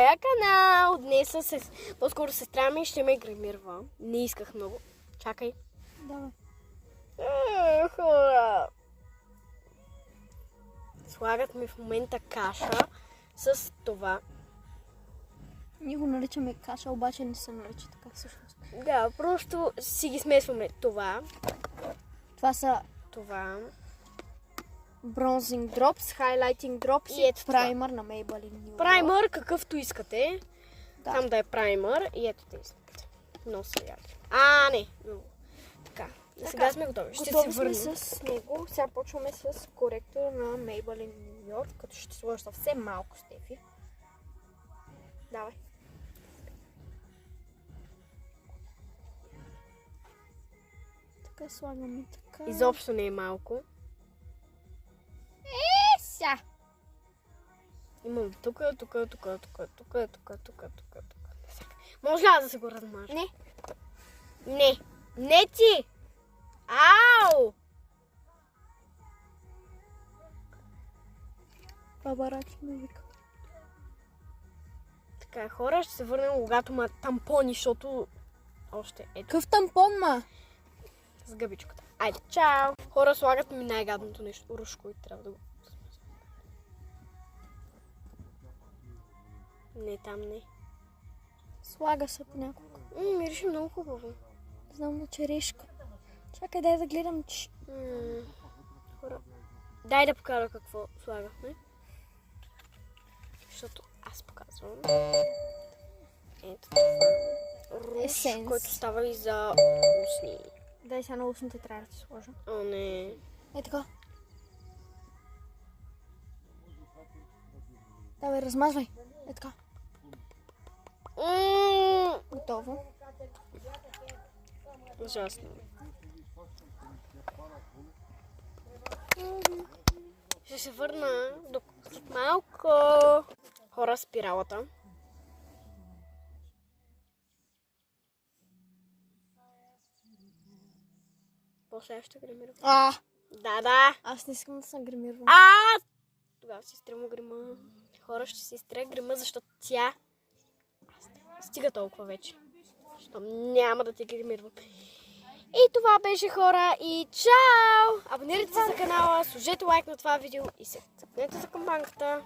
моя канал. Днес по-скоро сестра ми ще ме гримирва. Не исках много. Чакай. Давай. Хора. Слагат ми в момента каша с това. Ние го наричаме каша, обаче не се нарича така всъщност. Да, просто си ги смесваме. Това. Това са Това. бронзинг дропс, хайлайтинг дропс И ето и праймър на Maybelline. Праймър, какъвто искате. Да. Там да е праймър. И ето тези. Много са яки. Не. Така. Сега сме готови. Ще Готови се върнем. сме с него. Сега почваме с коректор на Maybelline New York, като ще сложа съвсем малко, Стефи. Давай. Така слагаме така. Изобщо не е малко. Ся! Имам тук. Може ли аз да се го размажа? Не. Не. Не ти! Ау! Баба Рачи ме вика. Така, хора, ще се върнем, когато има тампони, защото още ето Какъв тампон, ма? с гъбичката. Айде, чао! Хора, слагат ми най-гадното нещо. Рушко и трябва да го... Не, там не. Слага се понякога. Мирише много хубаво. Знам на черешка. Чакай, дай да гледам. Хора, дай да покажа какво слагахме. Защото аз показвам. Ето това. Руш, Есенс. който става и за устни. Дай сега на устните трябва да ти сложа. О, не. Е така. Давай, размазвай. Е така. Готово. Ужасно. Ще се върна до след малко. Хора, спиралата. После ще гримирам. Да. Аз не искам да съм гримирана. Тогава си стрема грима. Хора, ще си стре грима, защото тя стига толкова вече. Защото няма да те гримирам. И това беше, хора, и чао! Абонирайте се за канала, сложете лайк на това видео и се цъкнете за камбанката.